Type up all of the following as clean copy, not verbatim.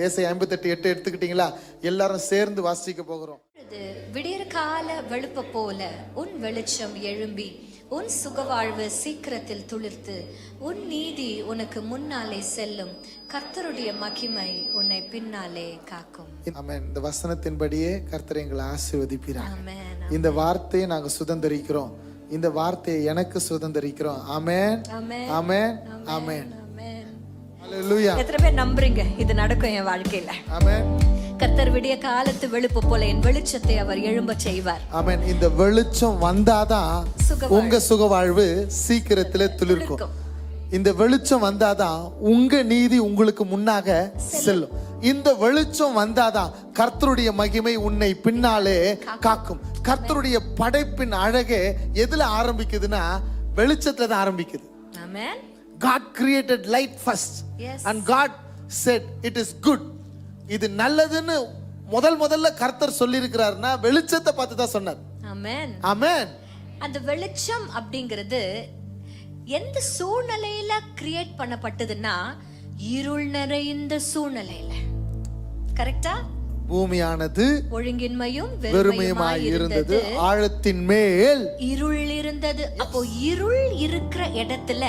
ஏசாயா 58:8 எடுத்துக்கிட்டீங்களா? எல்லாரும் சேர்ந்து வாசிக்க போகிறோம். விடியற் கால வெளுப்ப போல உன் வெளிச்சம் எழும்பி உன் சுகவாழ்வு சீக்கிரத்தில் துளிர்த்து உன் நீதி உனக்கு முன்னாலே செல்லும், கர்த்தருடைய மகிமை உன்னை பின்னாலே காக்கும். ஆமென். இந்த வசனத்தின்படியே கர்த்தர் எங்களை ஆசீர்வதிப்பார். ஆமென். இந்த வார்த்தையை நாங்க சுதந்தரிக்கிறோம். இந்த வார்த்தையை எனக்கு சுதந்தரிக்கிறோம். ஆமென், ஆமென், ஆமென், ஆமென். ஹalleluya. எத்தனை பேர் நம்புறீங்க இது நடக்கும் என் வாழ்க்கையில? ஆமென். கர்த்தர் விடிய காலத்து வெளுப்பு போல என் வெளிச்சத்தை அவர் எழும்ப செய்வார். ஆமென். இந்த வெளிச்சம் வந்தாதான் உங்க சுகவாழ்வு சீக்கிரத்துல துளிர்க்கும். இந்த வெளிச்சம் வந்தாதான் உங்க நீதி உங்களுக்கு முன்னாக செல்லும். இந்த வெளிச்சம் வந்தாதான் கர்த்தருடைய மகிமை உன்னை பின்னாலே காக்கும். கர்த்தருடைய படைப்பின் அழகே எதுல ஆரம்பிக்குதுன்னா வெளிச்சத்துல தான் ஆரம்பிக்குது. ஆமென். God created light first. Yes. And God said it is good. இது நல்லதுன்னு முதல்ல கர்த்தர் சொல்லி இருக்கிறாருன்னா வெளிச்சத்தை பார்த்து தான் சொன்னார். ஆமென். ஆமென். அந்த வெளிச்சம் அப்படிங்கிறது எந்த சூழ்நிலையில கிரியேட் பண்ணப்பட்டதுன்னா இருள் நிறைந்த சூழ்நிலையில. கரெக்டா? பூமியானது ஒழுங்கின்மையும் வெறுமையுமாய் இருந்தது, ஆழத்தின் மேல் இருள் இருந்தது. அப்போ இருள் இருக்கிற இடத்துல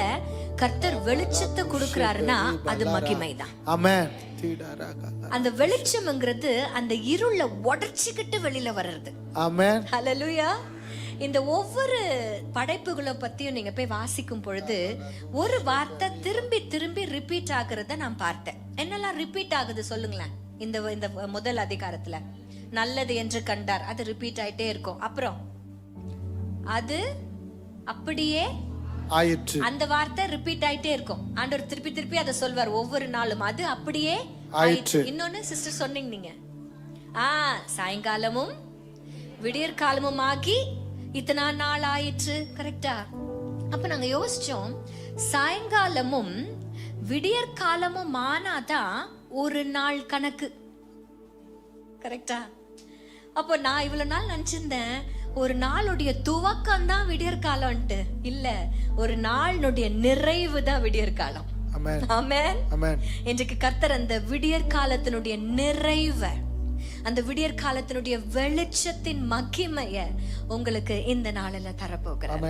கர்த்தர் வெளிச்சத்தை கொடுக்கிறாருன்னா அது மகிமைதான். ஆமென். அந்த வெளிச்சம்ங்கிறது அந்த இருள உடைச்சிக்கிட்டு வெளியில வர்றது. ஆமென். ஹல்லேலூயா. இந்த ஒவ்வொரு படைப்புகளை பத்தியும் நீங்க போய் வாசிக்கும் பொழுது ஒரு வார்த்தை திரும்பி திரும்பி ரிப்பீட் ஆகுறத நான் பார்த்தேன். என்னெல்லாம் ரிப்பீட் ஆகுது சொல்லுங்களேன்? இந்த முதல் அதிகாரத்துல நல்லது என்று கண்டார், அது ரிப்பீட் ஆயிட்டே இருக்கும். அப்புறம் அது அப்படியே ஆயிற்று, அந்த வார்த்தை ரிப்பீட் ஆயிட்டே இருக்கும். ஆண்டவர் திருப்பி திருப்பி அதை சொல்வார் ஒவ்வொரு நாளும், அது அப்படியே ஆயிற்று. இன்னொன்னு சிஸ்டர் சொன்னீங்க நீங்க, சாயங்காலமும் விடியற் காலமும் ஆகி இத்தனை நாள் ஆயிற்று. கரெக்டா? அப்ப நாங்க யோசிச்சோம், சாயங்காலமும் விடியற் காலமும் ஆனாதான் ஒரு நாள் கணக்கு. கரெக்டா? அப்போ நான் இவ்வளவு நாள் நினைச்சிருந்தேன் ஒரு நாளுடைய துவக்கம் தான் விடியற் காலம்ட்டு. இல்ல, ஒரு நாளுடைய நிறைவு தான் விடியற் காலம். ஆமென். ஆமென். இன்றைக்கு கர்த்தர் அந்த விடியற் காலத்தினுடைய நிறைவை, அந்த விடியற் காலத்தினுடைய வெளிச்சத்தின் மகிமைய உங்களுக்கு இந்த நாளில தரப்போகிறார்.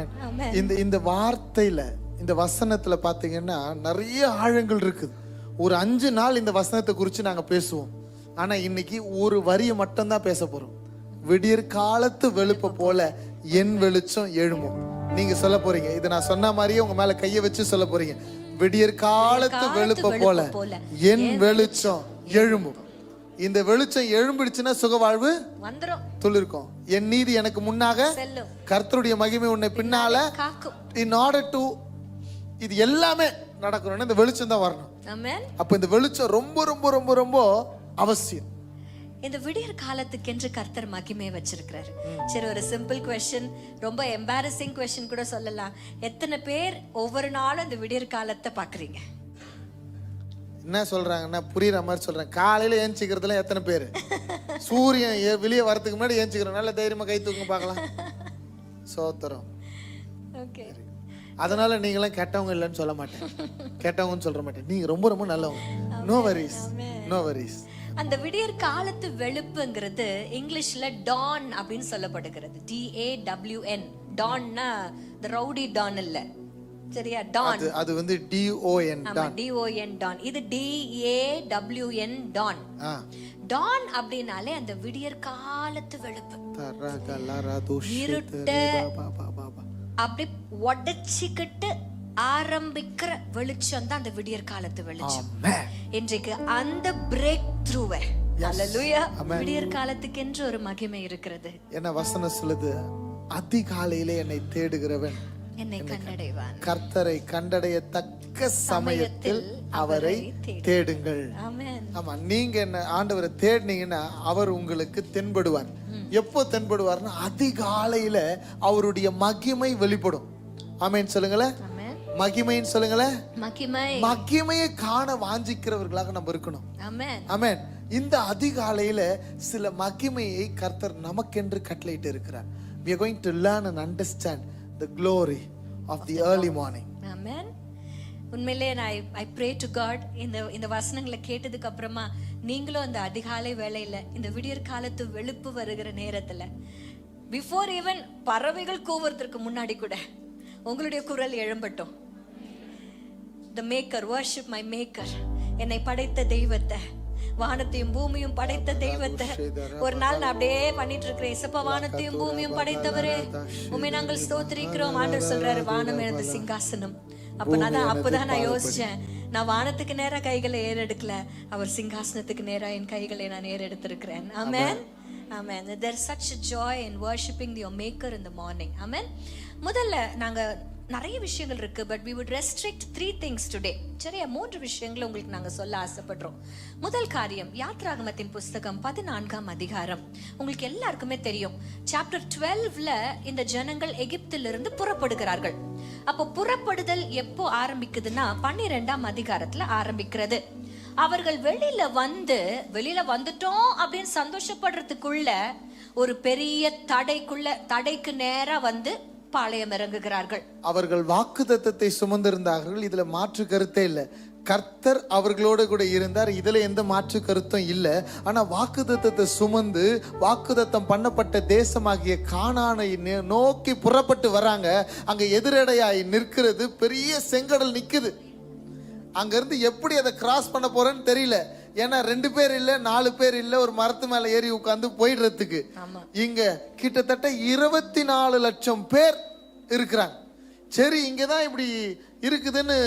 இந்த வார்த்தையில, இந்த வசனத்துல பாத்தீங்கன்னா நிறைய ஆழங்கள் இருக்குது. ஒரு 5 நாள் இந்த வசனத்தை குறித்து நாங்க பேசுவோம். ஆனா இன்னைக்கு ஒரு வரியை மட்டும் தான் பேச போறோம். விடியற் காலத்து வெளுப்ப போல என் வெளிச்சம் எழும்பும். நீங்க சொல்ல போறீங்க, இதை நான் சொன்ன மாதிரியே உங்க மேல கைய வச்சு சொல்ல போறீங்க. விடியற் காலத்து வெளுப்ப போல என் வெளிச்சம் எழும்பும். இந்த வெளிச்சம் எழும்பிடுச்சுன்னா சுகவாழ்வு வந்துரும், துளிர்க்கும். என் நீதி எனக்கு முன்னாக செல்லும், கர்த்தருடைய மகிமை உன்னை பின்னால காக்கும். இன் ஆர்டர் டு இது எல்லாமே நடக்கணும்னா இந்த வெளிச்சம் தான் வரணும். ஆமென். அப்ப இந்த வெளிச்சம் ரொம்ப ரொம்ப ரொம்ப ரொம்ப அவசியம். இந்த விடியற் காலத்துக்கென்று கர்த்தர் மகிமை வச்சிருக்கிறாரு. சரி, ஒரு சிம்பிள் क्वेश्चन, ரொம்ப எம்பாரசிங் क्वेश्चन கூட சொல்லலாம். எத்தனை பேர் ஒவ்வொரு நாளும் இந்த விடியற் காலத்தை பாக்குறீங்க? என்ன சொல்றாங்கன்னா புரியுற மாதிரி சொல்றேன். காலையில ஏஞ்சிக்கிறதுல எத்தனை பேர் சூரியன் வெளியே வரதுக்கு முன்னாடி ஏஞ்சிக்கிறோம்? நல்ல தைரியமா கை தூக்க பார்க்கலாம். சோத்திரம். ஓகே. அதனால நீங்களாம் கெட்டவங்க இல்லைன்னு சொல்ல மாட்டேன், கெட்டவங்கன்னு சொல்ல மாட்டேன். நீங்க ரொம்ப ரொம்ப நல்லவங்க. No worries, no worries. அந்த விடியற் காலத்து வெளுப்புங்கிறது இங்கிலீஷ்ல டான் அப்படின்னு சொல்லப்படுகிறது. DAWN. Donna the rowdy dawn இல்ல, சரியா? டான் அது வந்து DON, DON டான். இது DAWN டான். டான் அப்படினாலே அந்த விடியற் காலத்து வெளுப்பு. இருட்ட அப்படி உடைச்சிக்கிட்டு ஆரம்பிக்கிற வெளிச்சம் தான் அந்த விடியற் காலத்து வெளிச்சம். இன்றைக்கு அந்த பிரேக் த்ரூவை, ஹல்லேலூயா, விடியற் காலத்துக்கு என்று ஒரு மகிமை இருக்கிறது. என்ன வசனம் சொல்லுது? அதிகாலையிலே என்னை தேடுகிறவன் என்னை கண்டடைவான். கர்த்தரை கண்டடைய தக்க சமயத்தில் அவரை தேடுங்கள். ஆமென். ஆமா, நீங்க என்ன ஆண்டவரை தேடினீங்கன்னா அவர் உங்களுக்கு தென்படுவார். எப்போ தென்படுவார்னா அதிகாலையில அவருடைய மகிமை வெளிப்படும். ஆமென் சொல்லுங்களேன். மகிமைன்னு சொல்லுங்களேன். மகிமையை காண வாஞ்சிக்கிறவர்களாக நம்ம இருக்கணும். ஆமென். ஆமென். இந்த அதிகாலையில சில மகிமையை கர்த்தர் நமக்கென்று கட்டளையிட்டு இருக்கிறார். We are going to learn and understand the glory of the early morning. Amen. உண்மையிலே ஐ ப்ரே டு காட் இந்த வசனங்களை கேட்டதுக்கு அப்புறமா நீங்களும் அந்த அதிகாலை வேளையில இந்த விடியற் காலத்து வெளுப்பு வருகிற நேரத்துல பிஃபோர் ஈவன் பறவைகள் கூவுறதுக்கு முன்னாடி கூட உங்களுடைய குரல் எழும்பட்டும். The maker, worship my maker, என்னை படைத்த தெய்வத்தை, வானத்தையும் பூமியும் படைத்த தெய்வத்தை. ஒரு நாள் நான் அப்படியே பண்ணிட்டு இருக்கிறேன். இசப்பா, வானத்தையும் பூமியும் படைத்தவரே உண்மை நாங்கள் ஸ்தோத்திரிக்கிறோம். ஆண்டவர் சொல்றாரு, வானம் எனது சிங்காசனம். அப்பதான் நான் யோசிச்சேன், நான் வானத்துக்கு நேரா கைகளை ஏறெடுக்கல, அவர் சிங்காசனத்துக்கு நேரா என் கைகளை நான் ஏறெடுத்திருக்கிறேன். ஆமென், ஆமென். There's such a joy in worshiping your maker in the morning. ஆமென். முதல்ல நாங்க நிறைய விஷயங்கள் இருக்கு, but we would restrict 3 things today. சரியா? 3 விஷயங்களை உங்களுக்கு நாங்க சொல்ல ஆசைப்படுறோம். முதல் காரியம், யாத்ராகமத்தின் புஸ்தகம் 14ஆம் அதிகாரம். உங்களுக்கு எல்லாருக்குமே தெரியும், சாப்டர் 12ல இந்த ஜனங்கள் எகிப்திலிருந்து புறப்படுகிறார்கள். அப்போ புறப்படுதல் எப்போ ஆரம்பிக்குதுன்னா 12ஆம் அதிகாரத்துல ஆரம்பிக்கிறது. அவர்கள் வெளியில வந்துட்டோம் அப்படின்னு சந்தோஷப்படுறதுக்குள்ள ஒரு பெரிய தடைக்கு நேரா வந்து பாளையம் இறங்குகிறார்கள். அவர்கள் வாக்குத்தத்தத்தை சுமந்திருந்தார்கள், இதுல மாற்று கருத்தே இல்லை. கர்த்தர் அவர்களோடு கூட இருந்தார், இதுல எந்த மாற்று கருத்தும் இல்லை. ஆனா வாக்குத்தத்தத்தை சுமந்து வாக்குத்தத்தம் பண்ணப்பட்ட தேசமாகிய கானானை நோக்கி புறப்பட்டு வராங்க. அங்க எதிரடையாய் நிற்கிறது பெரிய செங்கடல் நிக்குது. அங்க இருந்து எப்படி அதை கிராஸ் பண்ண போறேன்னு தெரியல. ஏன்னா 2 பேர் இல்ல, 4 பேர் இல்ல, ஒரு மரத்து மேல ஏறி உட்கார்ந்து போயிடுறதுக்கு. இங்க கிட்டத்தட்ட 24 லட்சம் பேர் இருக்கிறாங்க. சரி, இங்கதான் இப்படி இருக்குதுன்னு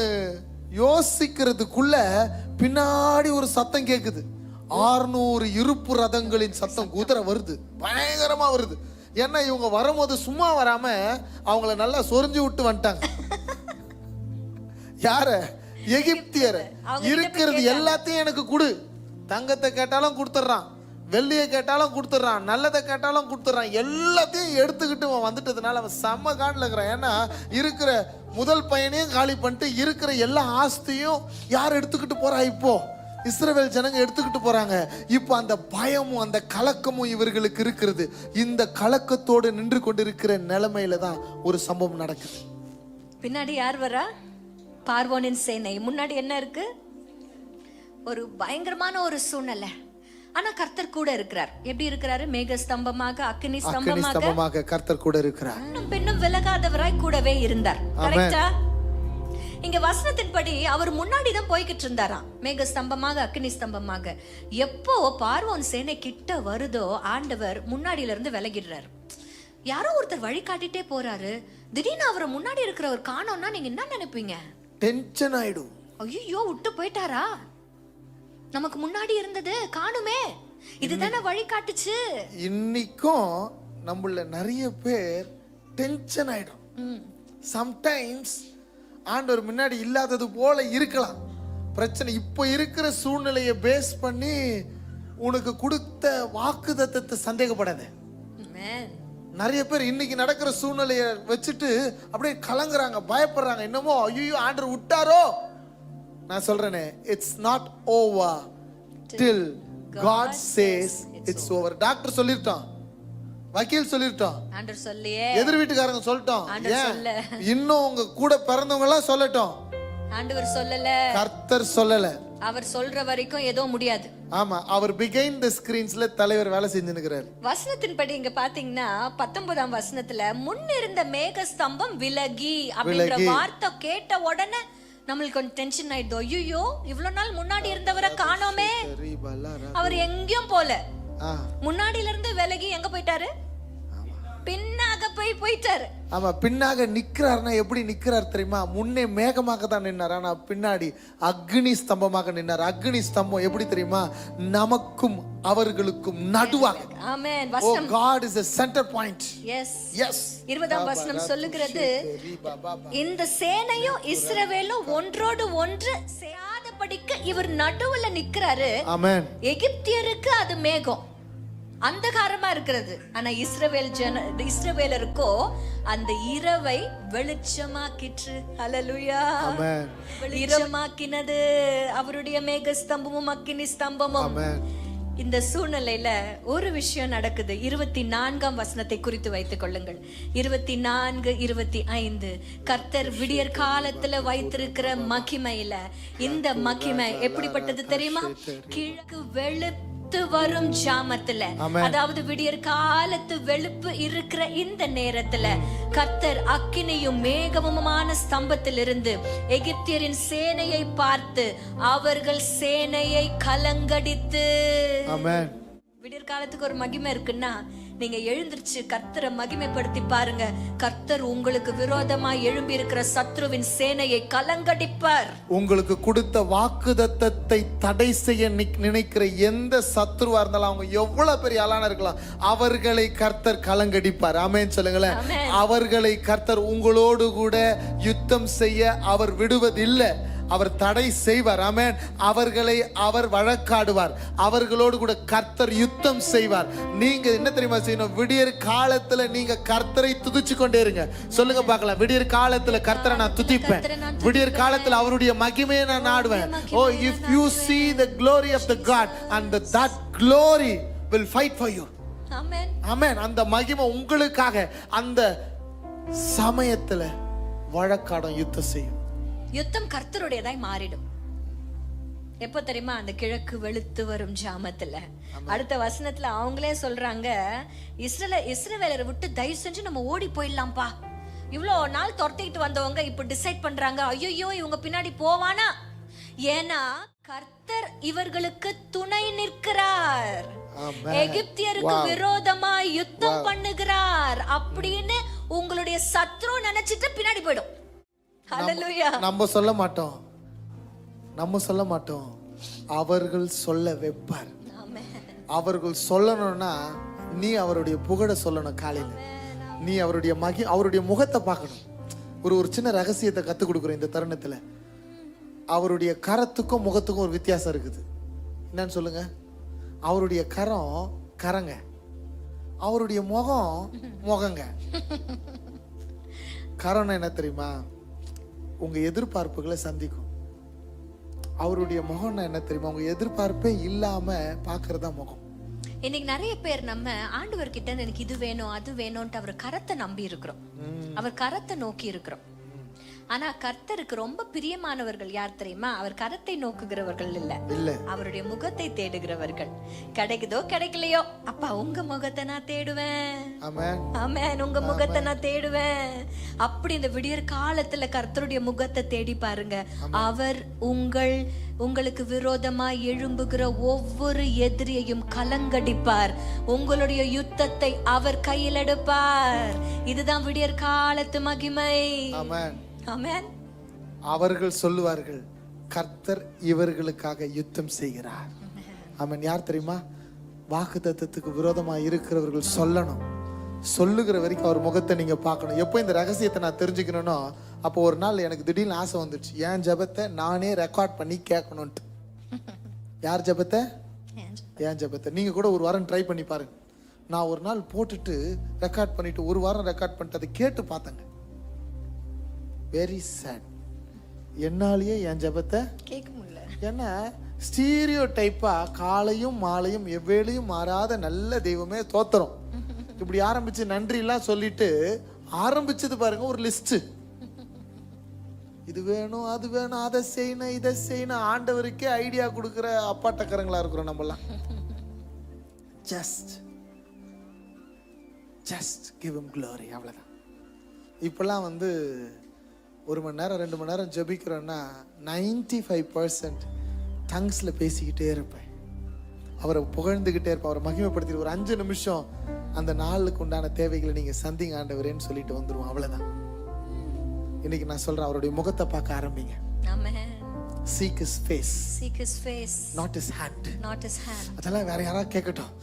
யோசிக்கிறதுக்குள்ள பின்னாடி ஒரு சத்தம் கேக்குது. 600 இருப்பு ரதங்களின் சத்தம், குதிரை வருது, பயங்கரமா வருது. ஏன்னா இவங்க வரும்போது சும்மா வராம அவங்கள நல்லா சொரிஞ்சு விட்டு வந்துட்டாங்க. யார? எகிப்தியர். இருக்கிறது எல்லாத்தையும் எனக்கு கொடு. தங்கத்தை கேட்டாலும் கொடுத்துட்றான், வெள்ளியை கேட்டாலும் கொடுத்துட்றான், நல்லதை கேட்டாலும் கொடுத்துட்றான். எல்லாத்தையும் எடுத்துக்கிட்டு அவன் வந்துட்டதுனால அவன் செம்ம காண்டில் இருக்கிறான். ஏன்னா இருக்கிற முதல் பையனையும் காலி பண்ணிட்டு இருக்கிற எல்லா ஆஸ்தியும் யார் எடுத்துக்கிட்டு போறா? இப்போ இஸ்ரவேல் ஜனங்க எடுத்துக்கிட்டு போறாங்க. இப்போ அந்த பயமும் அந்த கலக்கமும் இவர்களுக்கு இருக்கிறது. இந்த கலக்கத்தோடு நின்று கொண்டிருக்கிற நிலைமையில தான் ஒரு சம்பவம் நடக்குது. பின்னாடி யார் வரா? பார்வோனின் சேனை. முன்னாடி என்ன இருக்கு? ஒரு பயங்கரமான ஒரு சூழ்நிலை. ஆனா கர்த்தர் கூட இருக்கிறார். எப்படி இருக்கிறாரு? மேக ஸ்தம்பமாக, அக்கினி ஸ்தம்பமாக கர்த்தர் கூட இருக்கிறார். பின்னும் விலகாதவராய் கூடவே இருந்தார். கரெக்டா? இங்க வசனத்தின்படி அவர் முன்னாடி தான் போய்கிட்டு இருந்தாராம், மேக ஸ்தம்பமாக, அக்கினி ஸ்தம்பமாக. எப்போ பார்வோன் சேனை கிட்ட வருதோ ஆண்டவர் முன்னாடியில இருந்து விலகிடுறாரு. யாரோ ஒருத்தர் வழி காட்டிட்டே போறாரு. திடீர்னு அவரை முன்னாடி இருக்கிறவர் காணோம்னா நீங்க என்ன நினைப்பீங்க? டென்ஷன் ஆயிடும். ஐயோ, விட்டு போயிட்டாரா? நமக்கு முன்னாடி இருந்தது காணுமே, இதுதானே வழி காட்டுச்சு. இன்னைக்கும் நம்மள நிறைய பேர் டென்ஷன் ஆயிடும். சம்டைம்ஸ் ஆண்டவர் முன்னாடி இல்லாதது போல இருக்கலாம். பிரச்சனை இப்போ இருக்கிற சூழ்நிலையை பேஸ் பண்ணி உனக்கு கொடுத்த வாக்குத்தத்தத்தை சந்தேகப்படாத. நிறைய பேர் இன்னைக்கு நடக்கிற சூழ்நிலையை வச்சுட்டு அப்படியே கலங்குறாங்க, பயப்படுறாங்க. என்னமோ ஐயோ ஆண்டவர் விட்டாரோ. நான் சொல்றேனே, it's not over till God says it's over. Doctor சொல்லிட்டான், வக்கீல் சொல்லிட்டான், ஆண்டவர் சொல்லியே, எதிர் வீட்டுக்காரங்க சொல்லிட்டோம், இன்னும் உங்க கூட பிறந்தவங்க எல்லாம் சொல்லட்டும், ஆண்டவர் சொல்லல, கர்த்தர் சொல்லல. அவர் சொல்ற வரைக்கும் ஏதோ முடியாது. ஆமா, அவர் பிஹைண்ட் தி ஸ்கிரீன்ஸ்ல தலைவர் வேலை செஞ்சுன்னுக்கிறார். வசனத்தின்படி இங்க பாத்தீங்கன்னா 19ஆம் வசனத்துல முன்னிருந்த மேக ஸ்தம்பம் விலகி அப்படிங்கிற வார்த்தை கேட்ட உடனே நம்மளுக்கு கொஞ்சம் டென்ஷன் ஆயிடுதோ. ஐயோ, இவ்வளவு நாள் முன்னாடி இருந்தவரை காணோமே, அவர் எங்கேயும் போல, முன்னாடில இருந்து விலகி எங்க போயிட்டாரு? பின்னாக போயிட்டாரு. ஆமா, பின்னாக நிக்கிறாருன்னா எப்படி நிக்கிறார் தெரியுமா? முன்னே மேகமாக தான் நின்னார், ஆனா பின்னாடி அக்னி ஸ்தம்பமாக நின்னார். அக்னி ஸ்தம்பம் எப்படி தெரியுமா? நமக்கும் அவர்களுக்கும் நடுவாக. ஆமென். Oh, God is a center point. Yes. Yes. 20ஆம் வசனம் சொல்லுகிறது, இந்த சேனையும் இஸ்ரவேலும் ஒன்றோடு ஒன்று சேயாதபடிக்கு இவர் நடுவுல நிக்கிறாரு. ஆமென். எகிப்தியருக்கு அது மேகம், அந்தகாரமா இருக்கிறது. ஆனா இஸ்ரவேலருக்கோ அந்த இரவை வெளிச்சமாக்கிற்று. ஹல்லேலூயா. ஆமென். வெளிச்சமாக்கினது அவருடைய மேக ஸ்தம்பமும் அக்கினி ஸ்தம்பமும். ஆமென். இந்த சூழ்நிலையில ஒரு விஷயம் நடக்குது. 24ஆம் வசனத்தை குறித்து வைத்துக் கொள்ளுங்கள். 24, 25. கர்த்தர் விடியற் காலத்துல வைத்திருக்கிற மகிமையில இந்த மகிமை எப்படிப்பட்டது தெரியுமா? கிழக்கு வெளுத்து வரும் ஜாமத்துல, அதாவது விடியற் காலத்து வெளுப்பு இருக்கிற இந்த நேரத்துல கர்த்தர் அக்கினியும் மேகமுமான ஸ்தம்பத்திலிருந்து எகிப்தியரின் சேனையை பார்த்து அவர்கள் சேனையை கலங்கடித்து. ஆமென். விடியற் காலத்துக்கு ஒரு மகிமை இருக்குன்னா நீங்க எழுந்திருச்சு கர்த்தரை மகிமைப்படுத்தி பாருங்க. கர்த்தர் உங்களுக்கு விரோதமா எழும்பி இருக்கிற சத்ருவின் சேனையை கலங்கடிப்பார். உங்களுக்கு கொடுத்த வாக்குத்தத்தத்தை தடை செய்ய நினைக்கிற எந்த சத்ருவா இருந்தாலும் அவங்க எவ்வளவு பெரிய ஆளான இருக்கலாம், அவர்களை கர்த்தர் கலங்கடிப்பார். ஆமென் சொல்லுங்களேன். அவர்களை கர்த்தர் உங்களோடு கூட யுத்தம் செய்ய அவர் விடுவதில்லை, அவர் தடை செய்வார். ஆமென். அவர்களை அவர் வழக்காடுவார், அவர்களோடு கூட கர்த்தர் யுத்தம் செய்வார். நீங்க என்ன தெரியுமா செய்யணும்? விடியற் காலத்துல நீங்க கர்த்தரை துதிச்சு கொண்டே இருங்க. சொல்லுங்க பார்க்கலாம். விடியற் காலத்துல கர்த்தரை நான் துதிப்பேன், விடியற் காலத்துல அவருடைய மகிமையை நான் நாடுவேன். ஓ, if you see the glory of the God and that glory will fight for you. ஆமென். ஆமென். அந்த மகிமை உங்களுக்காக அந்த சமயத்துல வழக்காடும், யுத்தம் செய்யும். யுத்தம் கர்த்தருடையதாய் மாறிடும். எப்போ தெரியுமா? அந்த கிழக்கு வெளுத்து வரும் ஜாமத்துல. அடுத்த வசனத்துல அவங்களே சொல்றாங்க, இஸ்ரவேலரை விட்டு தயவு செஞ்சு நம்ம ஓடி போயிடலாம்ப்பா. இவ்வளோ நாள் துரத்திக்கிட்டு வந்தவங்க இப்ப டிசைட் பண்றாங்க, ஐயோ இவங்க பின்னாடி போவானா? ஏன்னா கர்த்தர் இவர்களுக்கு துணை நிற்கிறார், எகிப்தியருக்கு விரோதமா யுத்தம் பண்ணுகிறார் அப்படின்னு உங்களுடைய சத்ரு நினைச்சிட்டு பின்னாடி போயிடும். நம்ம சொல்ல மாட்டோம், நம்ம சொல்ல மாட்டோம், அவர்கள் சொல்ல வைப்பார். அவர்கள் சொல்லணும்னா நீ அவருடைய புகழ சொல்லணும். காலையில நீ அவருடைய முகத்தை பார்க்கணும். ஒரு சின்ன ரகசியத்தை கத்துக் கொடுக்குறோம் இந்த தருணத்துல. அவருடைய கரத்துக்கும் முகத்துக்கும் ஒரு வித்தியாசம் இருக்குது. என்னன்னு சொல்லுங்க? அவருடைய கரம் கரங்க, அவருடைய முகம் முகங்க. கரம் என்ன தெரியுமா? உங்க எதிர்பார்ப்புகளை சந்திக்கும். அவருடைய முகம் என்ன தெரியுமா? உங்க எதிர்பார்ப்பே இல்லாம பாக்குறதா முகம். இன்னைக்கு நிறைய பேர் நம்ம ஆண்டவர் கிட்ட எனக்கு இது வேணும் அது வேணும்ட்டு அவர் கரத்தை நம்பி இருக்கிறோம், அவர் கரத்தை நோக்கி இருக்கிறோம். ஆனா கர்த்தருக்கு ரொம்ப பிரியமானவர்கள் யார் தெரியுமா? அவர் கரத்தை நோக்குகிறவர்கள் இல்ல, அவருடைய முகத்தை தேடுகிறவர்கள். கிடைக்குதோ கிடைக்கலையோ, அப்பா உங்க முகத்தை நான் தேடுவேன். ஆமென். உங்க முகத்தை நான் தேடுவேன். அப்படி இந்த விடியற் காலத்துல கர்த்தருடைய முகத்தை தேடி பாருங்க. அவர் உங்களுக்கு விரோதமா எழும்புகிற ஒவ்வொரு எதிரியையும் கலங்கடிப்பார். உங்களுடைய யுத்தத்தை அவர் கையில் எடுப்பார். இதுதான் விடியற் காலத்து மகிமை. ஆமென். அவர்கள் சொல்லுவார்கள், கர்த்தர் இவர்களுக்காக யுத்தம் செய்கிறார். ஆமென். யார் தெரியுமா? வாக்குத்தத்தத்துக்கு விரோதமா இருக்கிறவர்கள் சொல்லணும். சொல்லுகிற வரைக்கும் அவர் முகத்தை நீங்க பார்க்கணும். எப்போ இந்த ரகசியத்தை நான் தெரிஞ்சுக்கணும்னோ அப்போ ஒரு நாள் எனக்கு திடீர்னு ஆசை வந்துடுச்சு, என் ஜெபத்தை நானே ரெக்கார்ட் பண்ணி கேட்கணும்ட்டு. யார் ஜெபத்தை? என் ஜெபத்தை. நீங்க கூட ஒரு வாரம் ட்ரை பண்ணி பாருங்க. நான் ஒரு நாள் போட்டுட்டு ரெக்கார்ட் பண்ணிட்டு ஒரு வாரம் ரெக்கார்ட் பண்ணிட்டு அதை கேட்டு பார்த்தேங்க. Very sad. என்னாலேயே என் ஜெபத்தை கேட்க முடியல. ஏன்னா ஸ்டீரியோ டைப்பா காலையும் மாலையும் எவ்வேளையும் மாறாத நல்ல தெய்வமே தோத்திரம் இப்படி ஆரம்பிச்சு நன்றி எல்லாம் சொல்லிட்டு ஆரம்பிச்சது பாருங்க ஒரு லிஸ்ட். இது வேணும் அது வேணும் அதை செய்யணும் இதை செய்யணும். ஆண்டவருக்கே ஐடியா கொடுக்குற அப்பாட்டக்கரங்களா இருக்கிறோம் நம்மலாம். ஜஸ்ட் கிவ் ஹிம் glory, அவ்வளவுதான். இப்பெல்லாம் ஒரு மணி நேரம் 2 மணி நேரம் ஜெபிக்கிறோன்னா 95% டங்ஸ்ல பேசிக்கிட்டே இருப்பேன், அவரை புகழ்ந்துகிட்டே இருப்பேன், அவரை மகிமைப்படுத்திட்டு ஒரு 5 நிமிஷம் அந்த நாளுக்கு உண்டான தேவைகளை நீங்க சந்திங்க ஆண்டவரேன்னு சொல்லிட்டு வந்துருவோம். அவ்வளவுதான். இன்னைக்கு நான் சொல்றேன், அவருடைய முகத்தை பார்க்க ஆரம்பிங்க. ஆமென். Seek his face. Seek his face. Not his hand. Not his hand. அதெல்லாம் வேற யாராவது கேட்கட்டும்.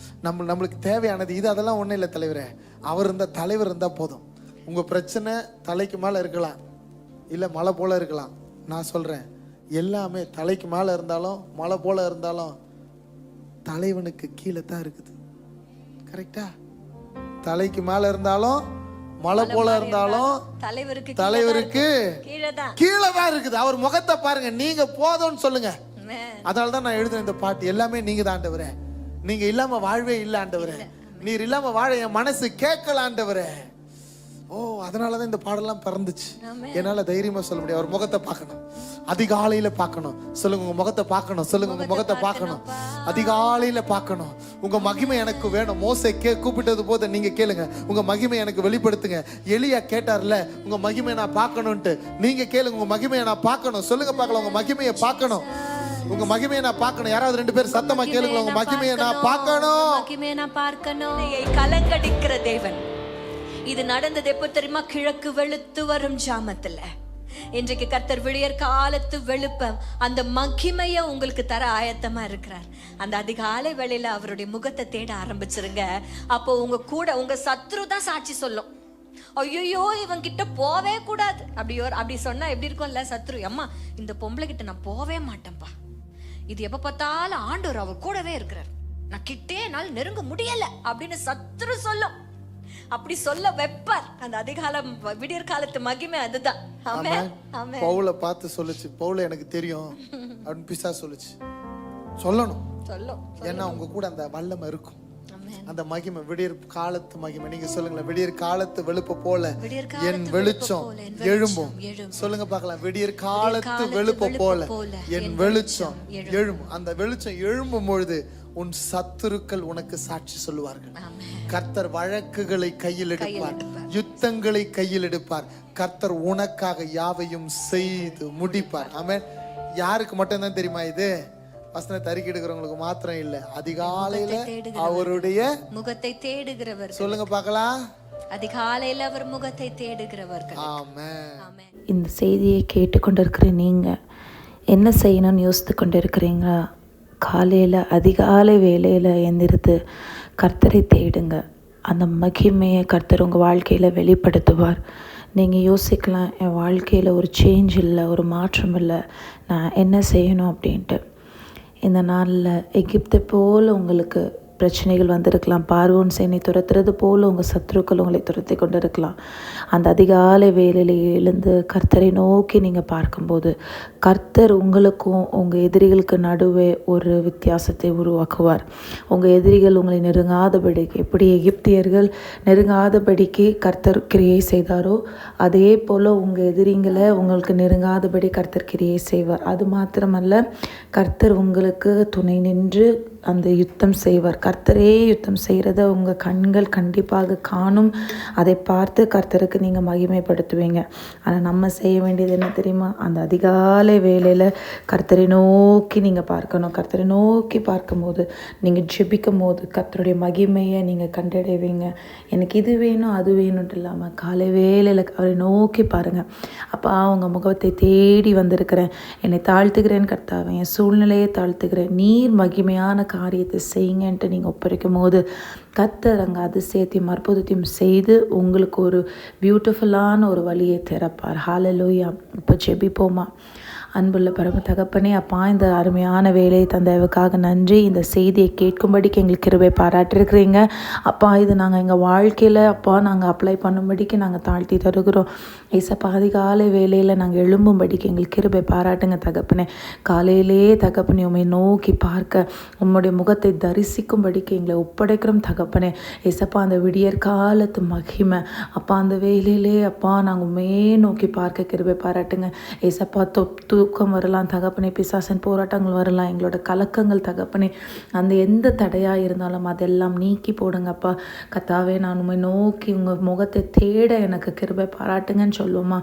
நம்மளுக்கு தேவையானது இது. அதெல்லாம் ஒண்ணும் இல்லை தலைவரே. அவர் இருந்தா, தலைவர் இருந்தா போதும். உங்க பிரச்சனை தலைக்கு மேல இருக்கலாம், இல்ல மலை போல இருக்கலாம். நான் சொல்றேன், எல்லாமே தலைக்கு மேல இருந்தாலும் மலை போல இருந்தாலும் தலைவனுக்கு கீழே தான் இருக்குது. கரெக்டா? தலைக்கு மேல இருந்தாலும் மலை போல இருந்தாலும் தலைவருக்கு கீழே தான் இருக்குது. அவர் முகத்தை பாருங்க. நீங்க போதும்னு சொல்லுங்க. அதனாலதான் நான் எழுதுறேன் இந்த பாட்டு. எல்லாமே நீங்க தான் ஆண்டவரே, நீங்க இல்லாம வாழ்வே இல்ல ஆண்டவரே, நீர் இல்லாம வாழ என் மனசு கேட்கல ஆண்டவரே. ஓ, அதனாலதான் இந்த பாடலாம் பிறந்துச்சு. என்னால தைரியமா சொல்ல முடியும். அவர் முகத்தை பார்க்கணும், அதிகாலையில பார்க்கணும். சொல்லுங்க, உங்க முகத்தை பார்க்கணும். சொல்லுங்க, உங்க முகத்தை பார்க்கணும், அதிகாலையில பார்க்கணும். உங்க மகிமை எனக்கு வேணும். மோசே கூப்பிட்டது போது நீங்க கேளுங்க, உங்க மகிமை எனக்கு வெளிப்படுத்துங்க. எலியா கேட்டார்ல, உங்க மகிமையை நான் பார்க்கணும்ட்டு. நீங்க கேளுங்க, உங்க மகிமையை நான் பார்க்கணும். சொல்லுங்க பார்க்கலாம், உங்க மகிமையை பார்க்கணும். உங்க மகிமையை நான் பார்க்கணும். யாராவது 2 பேர் சத்தமா கேளுங்க, உங்க மகிமையை நான் பார்க்கணும். மகிமையை நான் பார்க்கணும். கலங்கடிக்கிற தேவன். இது நடந்தது எப்போ தெரியுமா? கிழக்கு வெளுத்து வரும் ஜாமத்துல. இன்றைக்கு கர்த்தர் விடியற் காலத்து வெளுப்பம் அந்த மகிமைய உங்களுக்கு தர ஆயத்தமா இருக்கிறார். அந்த அதிகாலை வேளையில அவருடைய முகத்தை தேட ஆரம்பிச்சிருங்க. அப்போ உங்க கூட உங்க சத்ரு தான் சாட்சி சொல்லும். ஐயோ, இவன் கிட்ட போவே கூடாது அப்படி சொன்னா எப்படி இருக்கும்ல? சத்ரு, அம்மா இந்த பொம்பளை கிட்ட நான் போவே மாட்டேன்பா, இது எப்ப பார்த்தாலும் ஆண்டவர் அவர் கூடவே இருக்கிறார், நான் கிட்டே என்னால் நெருங்க முடியல அப்படின்னு சத்ரு சொல்லும். அப்படி சொல்ல வைப்பார் அந்த அதிகாலம் விடியற் காலத்து மகிமை. அதுதான். ஆமென், ஆமென். பவுலை பார்த்து சொல்லுச்சு, பவுல எனக்கு தெரியும் அப்படின்னு பிசாசு சொல்லுச்சு. சொல்லணும். ஏன்னா உங்க கூட அந்த வல்லமை இருக்கும், அந்த மகிமை, விடியற் காலத்து மகிமை. நீங்க சொல்லுங்களேன், விடியற் காலத்து வெளுப்ப போல என் வெளிச்சம் எழும்பும். சொல்லுங்க பார்க்கலாம், விடியற் காலத்து வெளுப்ப போல என் வெளிச்சம் எழும்பும். அந்த வெளிச்சம் எழும்பும் பொழுது உன் சத்துருக்கள் உனக்கு சாட்சி சொல்லுவார்கள். கர்த்தர் வழக்குகளை கையில் எடுப்பார், யுத்தங்களை கையில் எடுப்பார். கர்த்தர் உனக்காக யாவையும் செய்து முடிப்பார். ஆமென். யாருக்கு மட்டும்தான் தெரியுமா இது? வசனத்தை அறிக்கை எடுக்கிறவங்களுக்கு மாத்திரம் இல்ல, அதிகாலையில அவருடைய முகத்தை தேடுகிறவர். சொல்லுங்க பார்க்கலாம், அதிகாலையில அவர் முகத்தை தேடுகிறவர்கள். ஆமென். இந்த செய்தியை கேட்டுக்கொண்டிருக்கிற நீங்க என்ன செய்யணும்னு யோசித்து கொண்டிருக்கிறீங்களா? காலையில் அதிகாலை வேளையில் எந்திரித்து கர்த்தரை தேடுங்க. அந்த மகிமையை கர்த்தர் உங்கள் வாழ்க்கையில் வெளிப்படுத்துவார். நீங்கள் யோசிக்கலாம், என் வாழ்க்கையில் ஒரு சேஞ்ச் இல்லை, ஒரு மாற்றம் இல்லை, நான் என்ன செய்யணும் அப்படின்ட்டு. இந்த நாளில் எகிப்தை போல் உங்களுக்கு பிரச்சனைகள் வந்திருக்கலாம். பார்வோன் சேனை துரத்துறது போல் உங்கள் சத்துருக்கள் உங்களை துரத்தி கொண்டு இருக்கலாம். அந்த அதிகாலை வேலையில் எழுந்து கர்த்தரை நோக்கி நீங்கள் பார்க்கும்போது கர்த்தர் உங்களுக்கும் உங்கள் எதிரிகளுக்கு நடுவே ஒரு வித்தியாசத்தை உருவாக்குவார். உங்கள் எதிரிகள் உங்களை நெருங்காதபடிக்கு, எப்படி எகிப்தியர்கள் நெருங்காதபடிக்கு கர்த்தர் கிரியை செய்தாரோ அதே போல் உங்கள் எதிரிங்களை உங்களுக்கு நெருங்காதபடி கர்த்தர் கிரியை செய்வார். அது மாத்திரமல்ல, கர்த்தர் உங்களுக்கு துணை நின்று அந்த யுத்தம் செய்வார். கர்த்தரே யுத்தம் செய்கிறத உங்கள் கண்கள் கண்டிப்பாக காணும். அதை பார்த்து கர்த்தருக்கு நீங்கள் மகிமைப்படுத்துவீங்க. ஆனால் நம்ம செய்ய வேண்டியது என்ன தெரியுமா? அந்த அதிகாலை வேளையில் கர்த்தரை நோக்கி நீங்கள் பார்க்கணும். கர்த்தரை நோக்கி பார்க்கும்போது, நீங்கள் ஜெபிக்கும் போது கர்த்தருடைய மகிமையை நீங்கள் கண்டடைவீங்க. எனக்கு இது வேணும் அது வேணும்ட்டு இல்லாமல் காலை வேளையில் அவரை நோக்கி பாருங்கள். அப்பா, உங்கள் முகத்தை தேடி வந்திருக்கிறேன், என்னை தாழ்த்துக்கிறேன் கர்த்தாவே, என் சூழ்நிலையை தாழ்த்துக்கிறேன், நீர் மகிமையான காரியத்தை செய்யுங்கன்ட்டு நீங்கள் ஒப்படைக்கும் போது கர்த்தர் அங்கே அதிசயத்தையும் அற்புதத்தையும் செய்து உங்களுக்கு ஒரு பியூட்டிஃபுல்லான ஒரு வழியை திறப்பார். ஹல்லேலூயா. இப்போ ஜெபிப்போமா? அன்புள்ள பரம தகப்பனே, அப்பா, இந்த அருமையான வேலையை தந்தவக்காக நன்றி. இந்த செய்தியை கேட்கும்படிக்கு எங்களுக்கு கிருபை பாராட்டிருக்கிறீங்க. அப்பா, இது நாங்கள் எங்கள் வாழ்க்கையில் அப்பா நாங்கள் அப்ளை பண்ணும்படிக்கு நாங்கள் தாழ்த்தி தருகிறோம். ஏசப்பா, அதிகாலை வேலையில் நாங்கள் எழும்பும்படிக்கு எங்களுக்கு கிருபை பாராட்டுங்க தகப்பனே. காலையிலே தகப்பனே உம்மை நோக்கி பார்க்க, உம்முடைய முகத்தை தரிசிக்கும்படிக்கு எங்களை ஒப்படைக்கிறோம் தகப்பனே. ஏசப்பா, அந்த விடியற் காலத்து மகிமை அப்பா, அந்த வேலையிலே அப்பா நாங்கள் உம்மே நோக்கி பார்க்க கிருபை பாராட்டுங்க. ஏசப்பா, தூக்கம் வரலாம் தகப்பனே, பிசாசன் போராட்டங்கள் வரலாம், எங்களோட கலக்கங்கள் தகப்பனே, அந்த எந்த தடையாக இருந்தாலும் அதெல்லாம் நீக்கி போடுங்கப்பா. கர்த்தாவே, நான் உம்மை நோக்கி உங்கள் முகத்தை தேட எனக்கு கிருபை பாராட்டுங்கன்னு சொல்லுவோமா?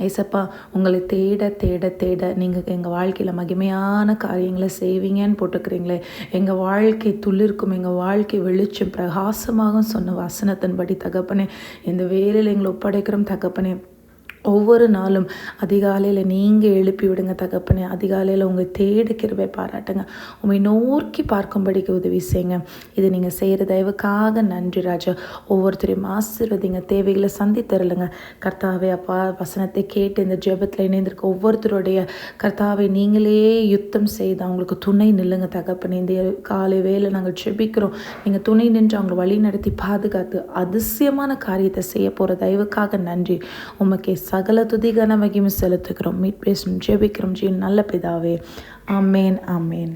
ஏசப்பா, உங்களை தேட தேட தேட நீங்கள் எங்கள் வாழ்க்கையில் மகிமையான காரியங்களை செய்வீங்கன்னு போட்டுக்கிறீங்களே. எங்கள் வாழ்க்கை துளிர்க்கும், எங்கள் வாழ்க்கை வெளிச்சம் பிரகாசமாகவும் சொன்ன வசனத்தின்படி தகப்பனே இந்த வேலையில் எங்களை ஒப்படைக்கிறோம் தகப்பனே. ஒவ்வொரு நாளும் அதிகாலையில் நீங்கள் எழுப்பி விடுங்க தகப்பனே. அதிகாலையில் உங்கள் தேடு கிருபை பாராட்டுங்க. உண்மை நோக்கி பார்க்கும்படிக்கு உதவி செய்யுங்க. இது நீங்கள் செய்கிற தயவுக்காக நன்றி ராஜா. ஒவ்வொருத்தரையும் ஆசீர்வதிங்க, தேவைகளை சந்தித்தரலுங்க கர்த்தாவே. அப்பா, வசனத்தை கேட்டு இந்த ஜெபத்தில் இணைந்திருக்க ஒவ்வொருத்தருடைய கர்த்தாவை நீங்களே யுத்தம் செய்து அவங்களுக்கு துணை நில்லுங்க தகப்பனே. இந்த காலை வேலை நாங்கள் ஜெபிக்கிறோம், நீங்கள் துணை நின்று அவங்களை வழி நடத்தி பாதுகாத்து அதிசயமான காரியத்தை செய்ய போகிற தயவுக்காக நன்றி. உமக்கே சகல துதி கன மகிமை செலுத்துகிறோம், மீட்பேசும் ஜெபிக்கிறோம் ஜீவன் நல்ல பிதாவே. ஆமேன், ஆமேன்.